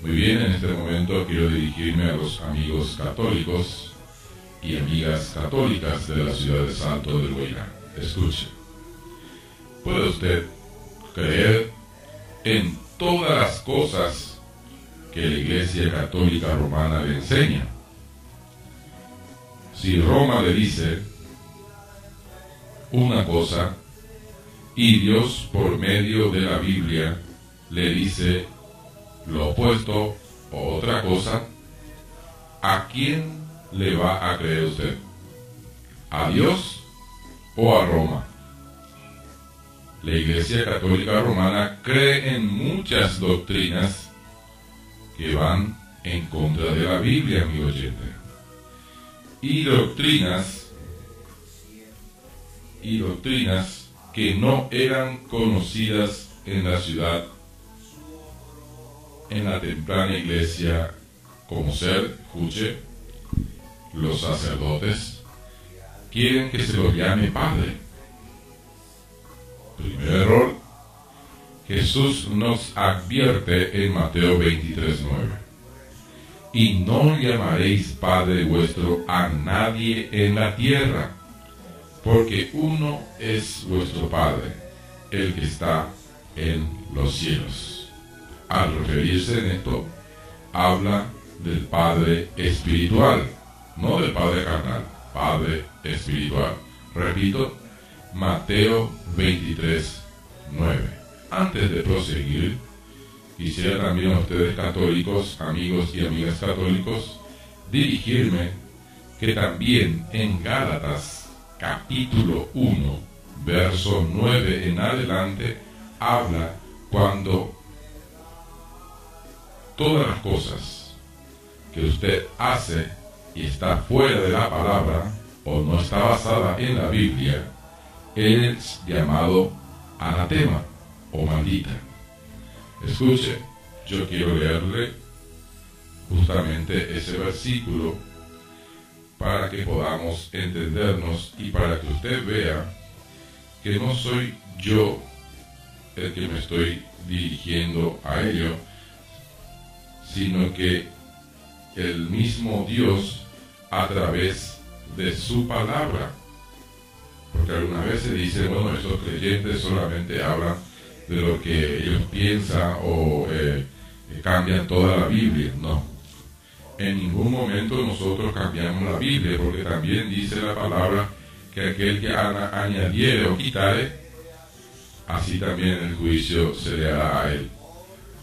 Muy bien, en este momento quiero dirigirme a los amigos católicos y amigas católicas de la ciudad de Salto del Huayna. Escuche. ¿Puede usted creer en todas las cosas que la Iglesia Católica Romana le enseña? Si Roma le dice una cosa y Dios por medio de la Biblia le dice lo opuesto o otra cosa, ¿a quién le va a creer usted? ¿A Dios o a Roma? La Iglesia Católica Romana cree en muchas doctrinas que van en contra de la Biblia, amigo oyente. Y doctrinas que no eran conocidas en la ciudad, en la temprana iglesia, como ser, escuche, los sacerdotes quieren que se los llame padre. Primer error. Jesús nos advierte en Mateo 23:9. Y no llamaréis Padre vuestro a nadie en la tierra, porque uno es vuestro Padre, el que está en los cielos. Al referirse en esto, habla del Padre espiritual, no del Padre carnal, Padre espiritual. Repito, Mateo 23:9. Antes de proseguir, quisiera también a ustedes católicos, amigos y amigas católicos, dirigirme que también en Gálatas capítulo 1, verso 9 en adelante, habla cuando todas las cosas que usted hace y está fuera de la palabra o no está basada en la Biblia, es llamado anatema o maldita. Escuche, yo quiero leerle justamente ese versículo para que podamos entendernos y para que usted vea que no soy yo el que me estoy dirigiendo a ello, sino que el mismo Dios a través de su palabra. Porque algunas veces dicen, bueno, estos creyentes solamente hablan de lo que ellos piensan o cambian toda la Biblia. No, en ningún momento nosotros cambiamos la Biblia, porque también dice la palabra que aquel que añadiere o quitare, así también el juicio se le hará a él.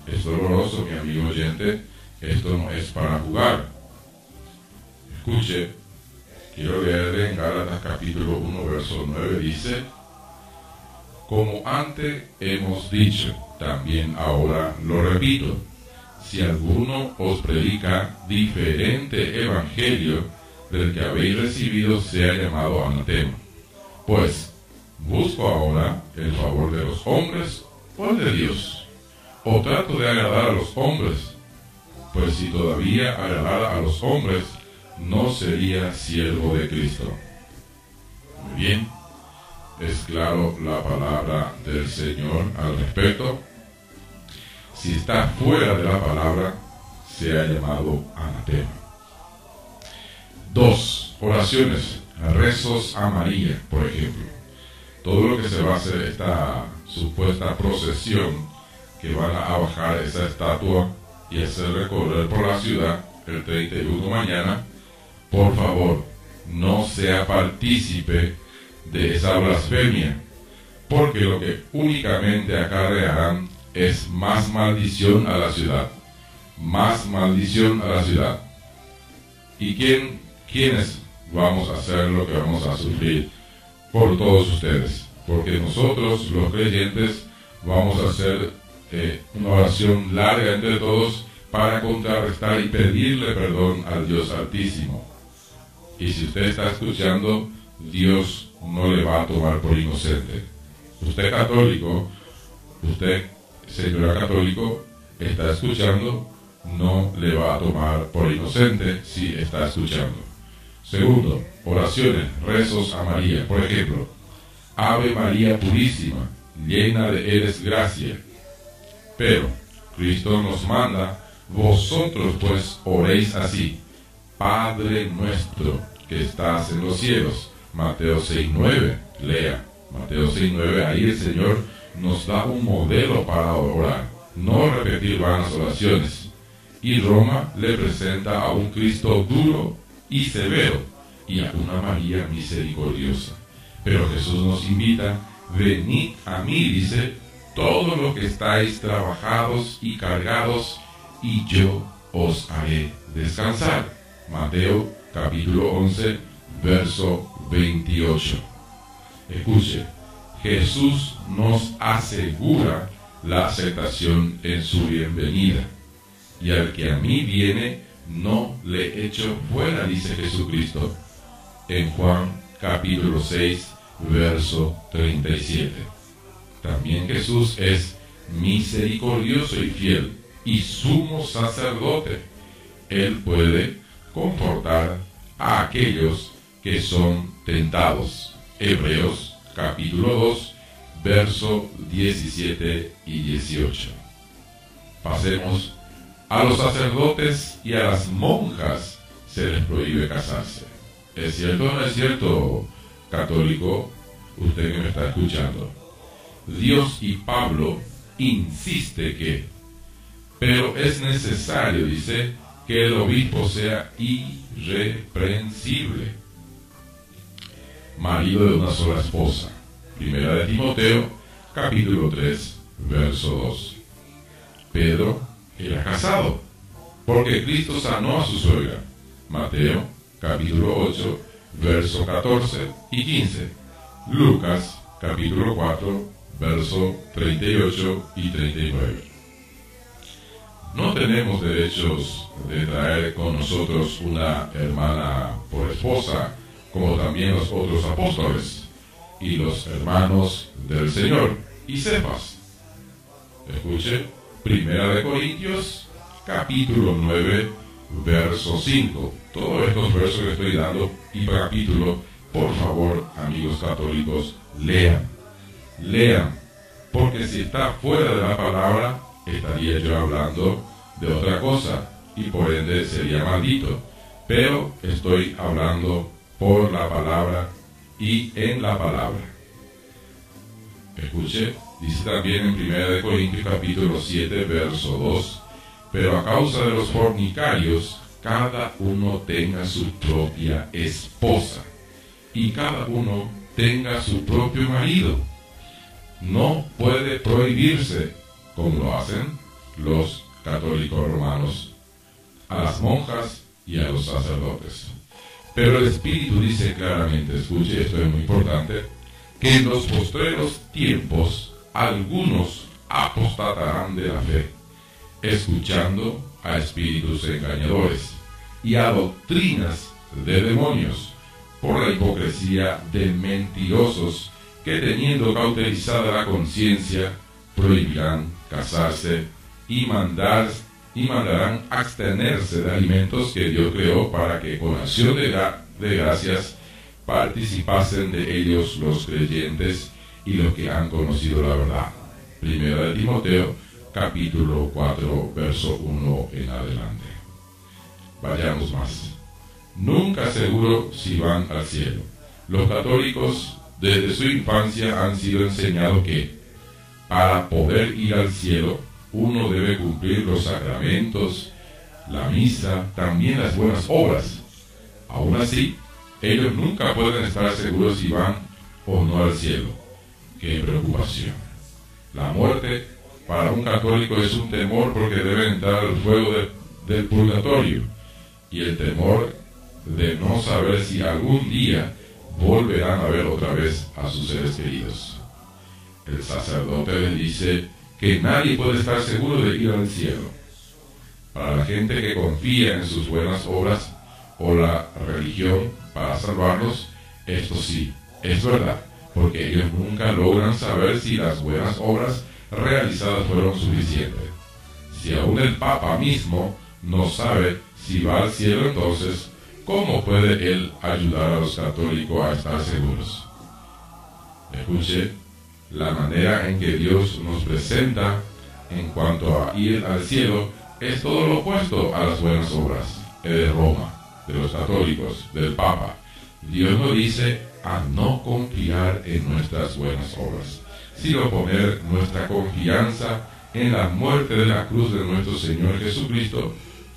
Es doloroso, mi amigo oyente, esto no es para jugar. Escuche, quiero leerle en Gálatas capítulo 1, verso 9, dice: como antes hemos dicho, también ahora lo repito, si alguno os predica diferente evangelio del que habéis recibido, sea llamado anatema. Pues, ¿busco ahora el favor de los hombres o el de Dios? ¿O trato de agradar a los hombres? Pues si todavía agradara a los hombres, no sería siervo de Cristo. Muy bien. Es claro la palabra del Señor al respecto. Si está fuera de la palabra, se ha llamado anatema. 2. Oraciones, rezos a María, por ejemplo. Todo lo que se va a hacer, esta supuesta procesión que van a bajar esa estatua y hacer recorrer por la ciudad el 31 mañana, por favor, no sea partícipe de esa blasfemia, porque lo que únicamente acarrearán es más maldición a la ciudad, más maldición a la ciudad. ¿Y quiénes vamos a hacer lo que vamos a sufrir? Por todos ustedes, porque nosotros los creyentes vamos a hacer una oración larga entre todos para contrarrestar y pedirle perdón al Dios Altísimo. Y si usted está escuchando, Dios no le va a tomar por inocente. Usted católico, usted señora católico, está escuchando, no le va a tomar por inocente si está escuchando. Segundo, oraciones, rezos a María. Por ejemplo, Ave María Purísima, llena de eres gracia. Pero Cristo nos manda Vosotros pues oréis así: Padre nuestro que estás en los cielos. Mateo 6:9, lea Mateo 6:9, ahí el Señor nos da un modelo para orar, no repetir vanas oraciones. Y Roma le presenta a un Cristo duro y severo y a una María misericordiosa. Pero Jesús nos invita: venid a mí, dice, todos los que estáis trabajados y cargados, y yo os haré descansar. Mateo capítulo 11, verso 28. Escuche, Jesús nos asegura la aceptación en su bienvenida. Y al que a mí viene, no le echo fuera, dice Jesucristo en Juan capítulo 6, verso 37. También Jesús es misericordioso y fiel y sumo sacerdote. Él puede confortar a aquellos que son tentados. Hebreos capítulo 2, verso 17 y 18. Pasemos. A los sacerdotes y a las monjas se les prohíbe casarse. ¿Es cierto o no es cierto, católico, usted que me está escuchando? Dios y Pablo insiste que, pero es necesario, dice, que el obispo sea irreprensible, marido de una sola esposa. Primera de Timoteo, capítulo 3, verso 2. Pedro era casado, porque Cristo sanó a su suegra. Mateo, capítulo 8, verso 14 y 15. Lucas, capítulo 4, verso 38 y 39. No tenemos derechos de traer con nosotros una hermana por esposa, como también los otros apóstoles y los hermanos del Señor y Cefas. Escuche, Primera de Corintios, capítulo 9, verso 5. Todos estos versos que estoy dando y capítulo, por favor, amigos católicos, lean, porque si está fuera de la palabra, estaría yo hablando de otra cosa y por ende sería maldito. Pero estoy hablando por la palabra y en la palabra. Escuche, dice también en 1 Corintios capítulo 7, verso 2, pero a causa de los fornicarios, cada uno tenga su propia esposa, y cada uno tenga su propio marido. No puede prohibirse, como lo hacen los católicos romanos, a las monjas y a los sacerdotes. Pero el Espíritu dice claramente, escuche, esto es muy importante, que en los postreros tiempos algunos apostatarán de la fe, escuchando a espíritus engañadores y a doctrinas de demonios, por la hipocresía de mentirosos que, teniendo cauterizada la conciencia, prohibirán casarse y mandarán abstenerse de alimentos que Dios creó, para que con acción de gracias participasen de ellos los creyentes y los que han conocido la verdad. Primera de Timoteo, capítulo 4, verso 1 en adelante. Vayamos más. Nunca seguro si van al cielo. Los católicos desde su infancia han sido enseñados que para poder ir al cielo uno debe cumplir los sacramentos, la misa, también las buenas obras. Aún así, ellos nunca pueden estar seguros si van o no al cielo. ¡Qué preocupación! La muerte para un católico es un temor, porque deben entrar al fuego del purgatorio, y el temor de no saber si algún día volverán a ver otra vez a sus seres queridos. El sacerdote les dice que nadie puede estar seguro de ir al cielo. Para la gente que confía en sus buenas obras o la religión para salvarlos, esto sí, es verdad, porque ellos nunca logran saber si las buenas obras realizadas fueron suficientes. Si aún el Papa mismo no sabe si va al cielo, entonces, ¿cómo puede él ayudar a los católicos a estar seguros? Escuche, la manera en que Dios nos presenta en cuanto a ir al cielo es todo lo opuesto a las buenas obras de Roma, de los católicos, del Papa. Dios nos dice a no confiar en nuestras buenas obras, sino poner nuestra confianza en la muerte de la cruz de nuestro Señor Jesucristo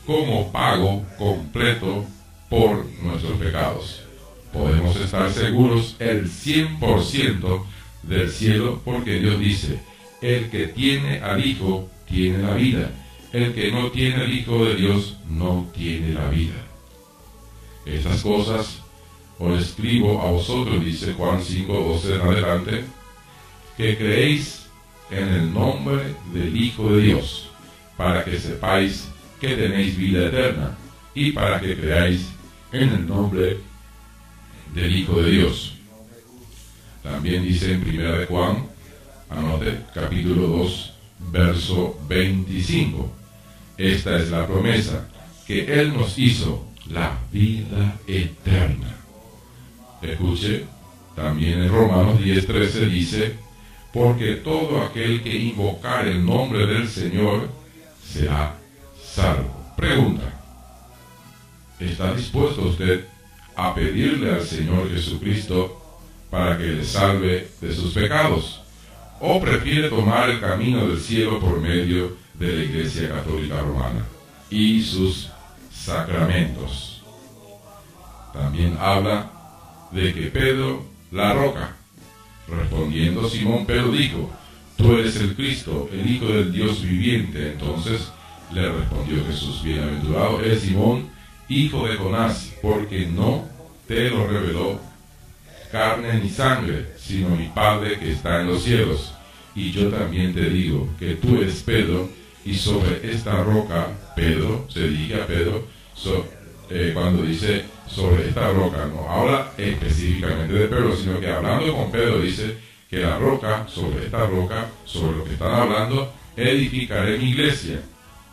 como pago completo por nuestros pecados. Podemos estar seguros el 100% del cielo, porque Dios dice: el que tiene al Hijo tiene la vida, el que no tiene el Hijo de Dios no tiene la vida. Estas cosas os escribo a vosotros, dice Juan 5:12 en adelante, que creéis en el nombre del Hijo de Dios, para que sepáis que tenéis vida eterna, y para que creáis en el nombre del Hijo de Dios. También dice en 1 de Juan, anote, capítulo 2, verso 25. Esta es la promesa que Él nos hizo, la vida eterna. Escuche, también en Romanos 10:13 dice: porque todo aquel que invocar el nombre del Señor será salvo. Pregunta: ¿está dispuesto usted a pedirle al Señor Jesucristo para que le salve de sus pecados? ¿O prefiere tomar el camino del cielo por medio de la Iglesia Católica Romana y sus sacramentos? También habla de que Pedro, la roca. Respondiendo Simón Pedro dijo: tú eres el Cristo, el Hijo del Dios viviente. Entonces le respondió Jesús: bienaventurado eres Simón, hijo de Jonás, porque no te lo reveló carne ni sangre, sino mi Padre que está en los cielos. Y yo también te digo que tú eres Pedro, y sobre esta roca, Pedro, se dirige a Pedro, cuando dice sobre esta roca, no habla específicamente de Pedro, sino que hablando con Pedro dice que la roca, sobre esta roca, sobre lo que están hablando, edificaré mi iglesia,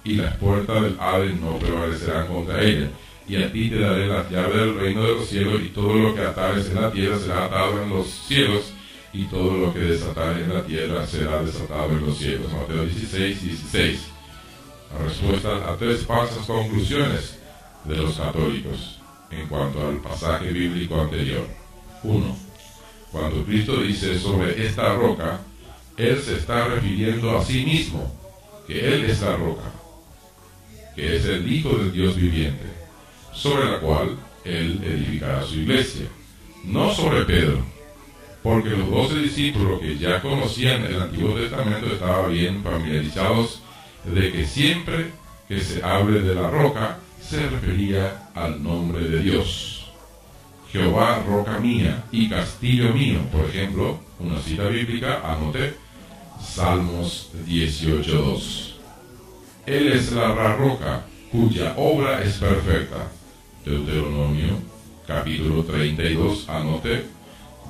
y las puertas del Hades no prevalecerán contra ella. Y a ti te daré las llaves del reino de los cielos, y todo lo que atares en la tierra será atado en los cielos, y todo lo que desatares en la tierra será desatado en los cielos. Mateo 16:16. La respuesta a tres falsas conclusiones de los católicos en cuanto al pasaje bíblico anterior. 1. Cuando Cristo dice sobre esta roca, Él se está refiriendo a sí mismo, que Él es la roca, que es el Hijo del Dios viviente, sobre la cual Él edificará su iglesia, no sobre Pedro, porque los 12 discípulos que ya conocían el Antiguo Testamento estaban bien familiarizados de que siempre que se hable de la roca se refería al nombre de Dios. Jehová, roca mía y castillo mío, por ejemplo, una cita bíblica, anote, Salmos 18:2. Él es la roca cuya obra es perfecta. Deuteronomio capítulo 32, anote,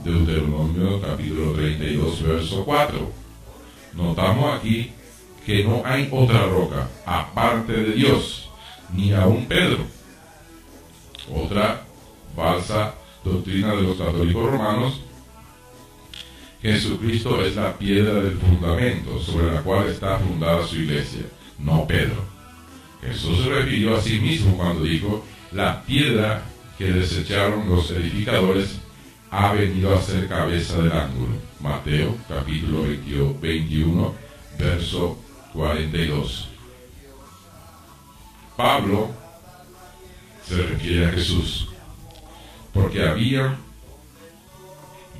Deuteronomio capítulo 32, verso 4. Notamos aquí que no hay otra roca aparte de Dios, ni aun Pedro. Otra falsa doctrina de los católicos romanos: Jesucristo es la piedra del fundamento sobre la cual está fundada su iglesia, no Pedro. Jesús se refirió a sí mismo cuando dijo: la piedra que desecharon los edificadores ha venido a ser cabeza del ángulo. Mateo capítulo 21, verso 42. Pablo se refiere a Jesús, porque había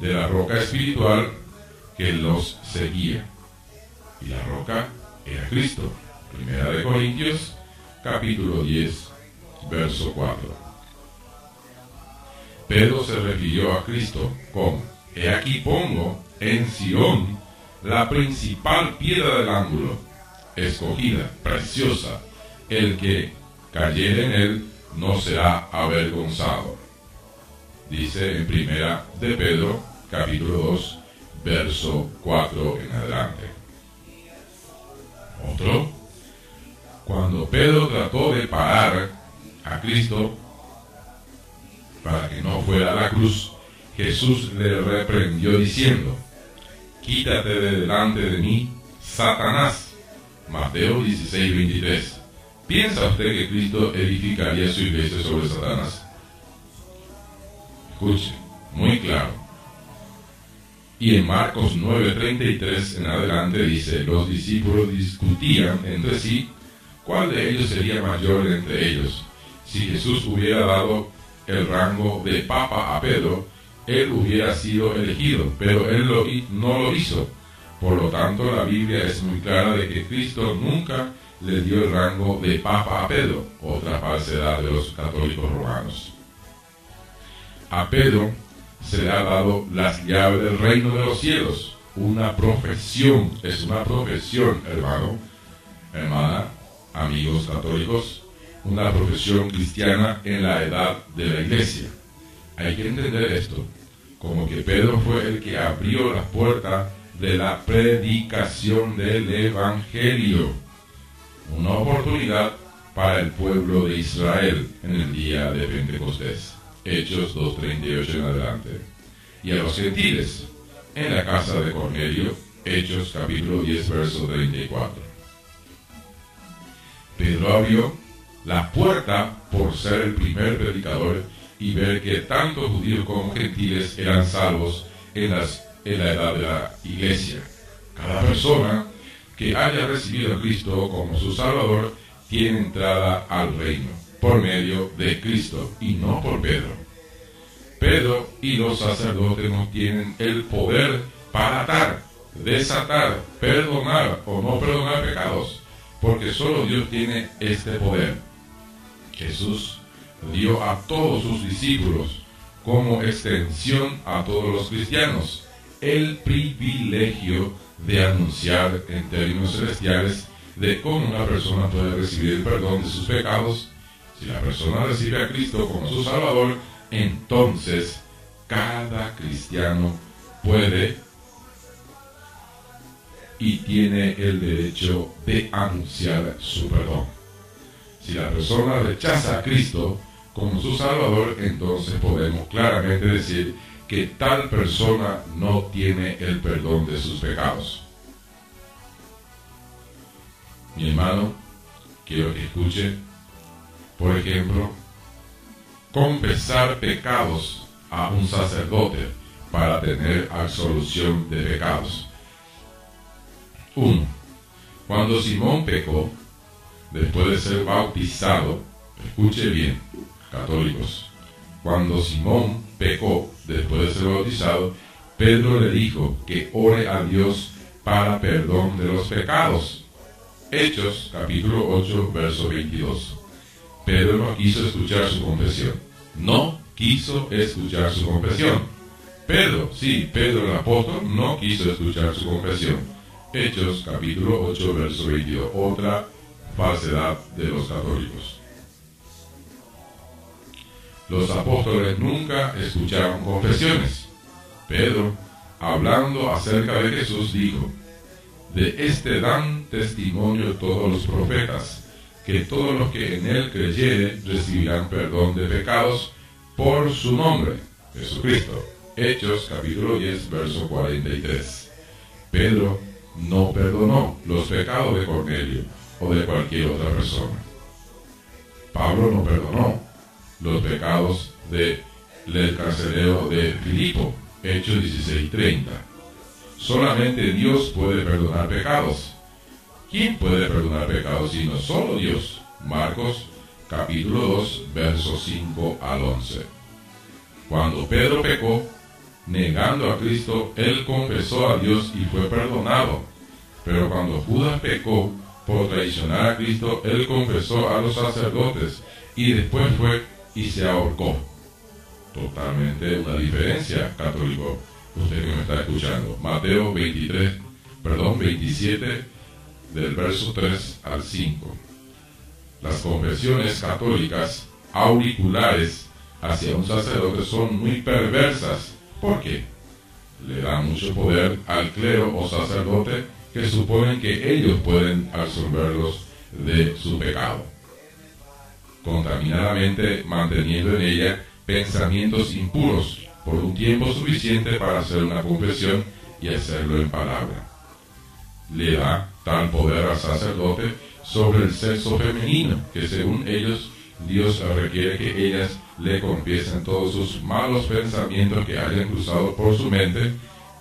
de la roca espiritual que los seguía, y la roca era Cristo. Primera de Corintios capítulo 10, verso 4. Pedro se refirió a Cristo con: he aquí pongo en Sion la principal piedra del ángulo, escogida, preciosa, el que cayere en él no será avergonzado. Dice en primera de Pedro capítulo 2, verso 4 en adelante. Otro: cuando Pedro trató de parar a Cristo para que no fuera a la cruz, Jesús le reprendió diciendo: quítate de delante de mí, Satanás. Mateo 16:23. ¿Piensa usted que Cristo edificaría su iglesia sobre Satanás? Escuche, muy claro. Y en Marcos 9:33 en adelante dice, los discípulos discutían entre sí cuál de ellos sería mayor entre ellos. Si Jesús hubiera dado el rango de papa a Pedro, él hubiera sido elegido, pero él no lo hizo. Por lo tanto, la Biblia es muy clara de que Cristo nunca le dio el rango de papa a Pedro, otra falsedad de los católicos romanos. A Pedro se le ha dado las llaves del reino de los cielos, una profesión, es una profesión, hermano, hermana, amigos católicos, una profesión cristiana en la edad de la iglesia. Hay que entender esto, como que Pedro fue el que abrió la puerta de la predicación del Evangelio, una oportunidad para el pueblo de Israel en el día de Pentecostés. Hechos 2:38 en adelante. Y a los gentiles, en la casa de Cornelio, Hechos capítulo 10, verso 34. Pedro abrió la puerta por ser el primer predicador y ver que tanto judíos como gentiles eran salvos en la edad de la iglesia. Cada persona que haya recibido a Cristo como su Salvador tiene entrada al reino por medio de Cristo y no por Pedro. Pedro y los sacerdotes no tienen el poder para atar, desatar, perdonar o no perdonar pecados, porque solo Dios tiene este poder. Jesús dio a todos sus discípulos, como extensión a todos los cristianos, el privilegio de anunciar en términos celestiales de cómo una persona puede recibir el perdón de sus pecados. Si la persona recibe a Cristo como su Salvador, entonces cada cristiano puede y tiene el derecho de anunciar su perdón. Si la persona rechaza a Cristo como su Salvador, entonces podemos claramente decir que tal persona no tiene el perdón de sus pecados. Mi hermano, quiero que escuche, por ejemplo, confesar pecados a un sacerdote para tener absolución de pecados. 1. Cuando Simón pecó, después de ser bautizado, escuche bien, católicos, cuando Simón pecó, después de ser bautizado, Pedro le dijo que ore a Dios para perdón de los pecados. Hechos, capítulo 8, verso 22. Pedro no quiso escuchar su confesión. No quiso escuchar su confesión. Pedro el apóstol, no quiso escuchar su confesión. Hechos, capítulo 8, verso 22. Otra falsedad de los católicos. Los apóstoles nunca escucharon confesiones. Pedro, hablando acerca de Jesús, dijo: de este dan testimonio todos los profetas, que todos los que en él creyeren recibirán perdón de pecados por su nombre, Jesucristo. Hechos capítulo 10, verso 43. Pedro no perdonó los pecados de Cornelio o de cualquier otra persona. Pablo no perdonó los pecados del carcelero de Filipo, Hechos 16:30. Solamente Dios puede perdonar pecados. ¿Quién puede perdonar pecados sino solo Dios? Marcos capítulo 2, versos 5 al 11. Cuando Pedro pecó, negando a Cristo, él confesó a Dios y fue perdonado. Pero cuando Judas pecó por traicionar a Cristo, él confesó a los sacerdotes y después fue y se ahorcó. Totalmente una diferencia, católico, usted que me está escuchando. Mateo 27, del verso 3 al 5. Las confesiones católicas auriculares hacia un sacerdote son muy perversas. ¿Por qué? Le dan mucho poder al clero o sacerdote que suponen que ellos pueden absolverlos de su pecado, contaminadamente manteniendo en ella pensamientos impuros por un tiempo suficiente para hacer una confesión y hacerlo en palabra. Le da tal poder al sacerdote sobre el sexo femenino, que según ellos Dios requiere que ellas le confiesen todos sus malos pensamientos que hayan cruzado por su mente.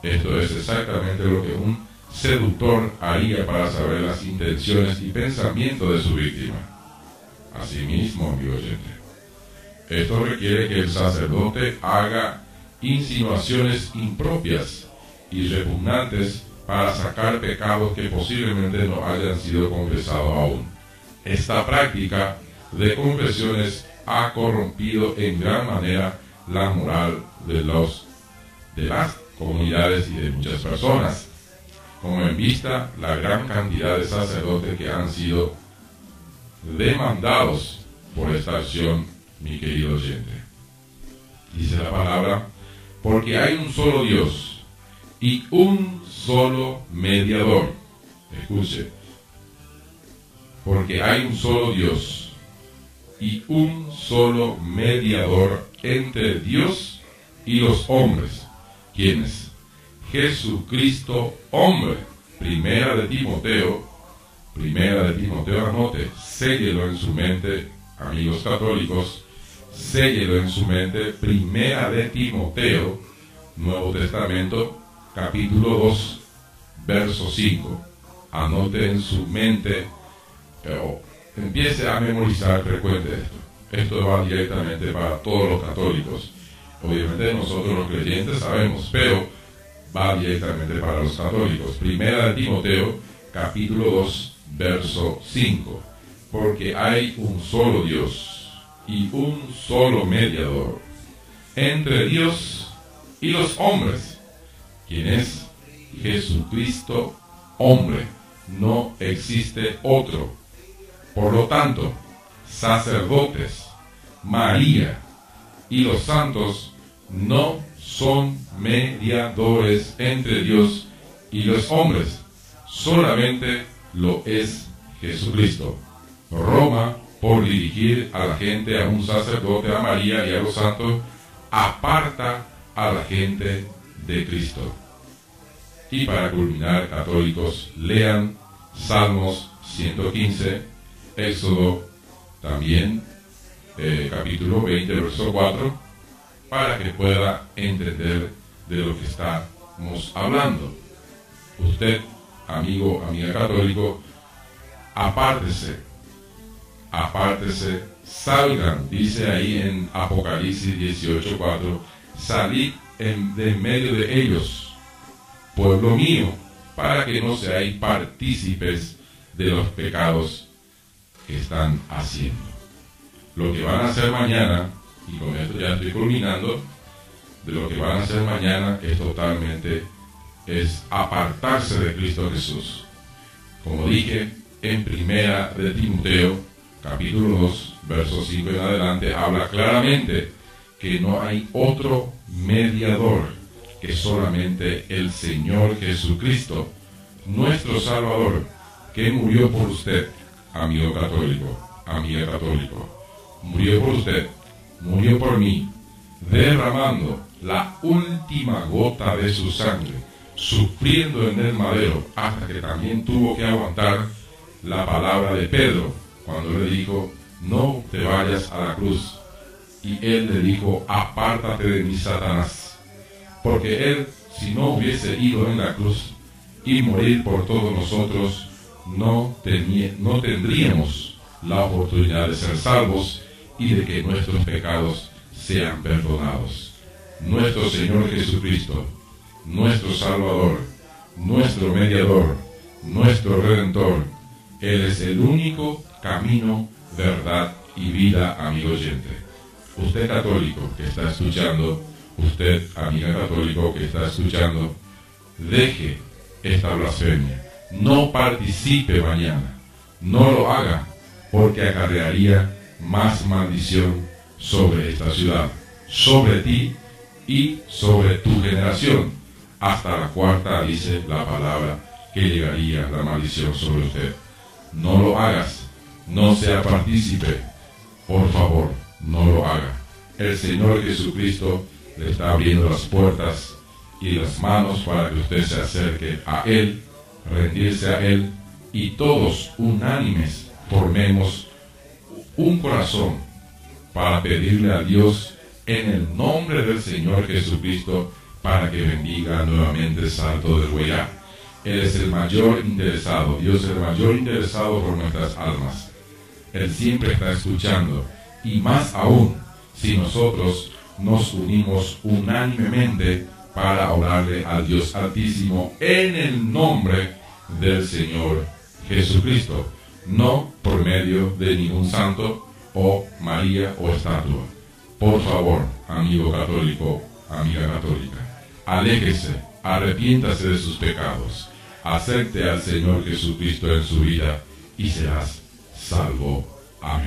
Esto es exactamente lo que un seductor haría para saber las intenciones y pensamientos de su víctima. Asimismo, amigo oyente, esto requiere que el sacerdote haga insinuaciones impropias y repugnantes para sacar pecados que posiblemente no hayan sido confesados aún. Esta práctica de confesiones ha corrompido en gran manera la moral de las comunidades y de muchas personas, como en vista la gran cantidad de sacerdotes que han sido demandados por esta acción, mi querido oyente. Dice la palabra, porque hay un solo Dios y un solo mediador. Escuche, porque hay un solo Dios y un solo mediador entre Dios y los hombres. ¿Quién es? Jesucristo, hombre. Primera de Timoteo, anote, séllelo en su mente, amigos católicos, séllelo en su mente. Primera de Timoteo, Nuevo Testamento, capítulo 2, verso 5. Anote en su mente, empiece a memorizar, recuerde esto. Esto va directamente para todos los católicos. Obviamente nosotros los creyentes sabemos, pero va directamente para los católicos. Primera de Timoteo, capítulo 2, verso 5. Porque hay un solo Dios y un solo mediador entre Dios y los hombres, quien es Jesucristo, hombre. No existe otro. Por lo tanto, sacerdotes, María y los santos no son mediadores entre Dios y los hombres, solamente lo es Jesucristo. Roma, por dirigir a la gente, a un sacerdote, a María y a los santos, aparta a la gente de Cristo. Y para culminar, católicos, lean Salmos 115, Éxodo también, capítulo 20, verso 4, para que pueda entender de lo que estamos hablando. Usted, amigo, amiga católico, apártese, salgan, dice ahí en Apocalipsis 18:4, salid de en medio de ellos, pueblo mío, para que no seáis partícipes de los pecados que están haciendo. Lo que van a hacer mañana, y con esto ya estoy culminando, de lo que van a hacer mañana es apartarse de Cristo Jesús. Como dije, en Primera de Timoteo, capítulo 2, verso 5 en adelante, habla claramente que no hay otro mediador que solamente el Señor Jesucristo, nuestro Salvador, que murió por usted, amigo católico, amiga católico, murió por usted, murió por mí, derramando la última gota de su sangre, sufriendo en el madero, hasta que también tuvo que aguantar la palabra de Pedro, cuando le dijo, no te vayas a la cruz. Y él le dijo, apártate de mí, Satanás. Porque él, si no hubiese ido en la cruz y morir por todos nosotros, no tendríamos la oportunidad de ser salvos y de que nuestros pecados sean perdonados. Nuestro Señor Jesucristo, nuestro Salvador, nuestro Mediador, nuestro Redentor, Él es el único camino, verdad y vida, amigo oyente. Usted católico que está escuchando, usted amiga católico que está escuchando, deje esta blasfemia, no participe mañana, no lo haga, porque acarrearía más maldición sobre esta ciudad, sobre ti y sobre tu generación. Hasta la cuarta dice la palabra que llegaría la maldición sobre usted. No lo hagas, no sea partícipe, por favor, no lo haga. El Señor Jesucristo le está abriendo las puertas y las manos para que usted se acerque a Él, rendirse a Él y todos unánimes formemos un corazón para pedirle a Dios en el nombre del Señor Jesucristo para que bendiga nuevamente el Salto del Guayá. Él es el mayor interesado, Dios es el mayor interesado por nuestras almas. Él siempre está escuchando, y más aún si nosotros nos unimos unánimemente para orarle al Dios Altísimo en el nombre del Señor Jesucristo, no por medio de ningún santo o María o estatua. Por favor, amigo católico, amiga católica, aléjese, arrepiéntase de sus pecados, acepte al Señor Jesucristo en su vida y serás salvo. Amén.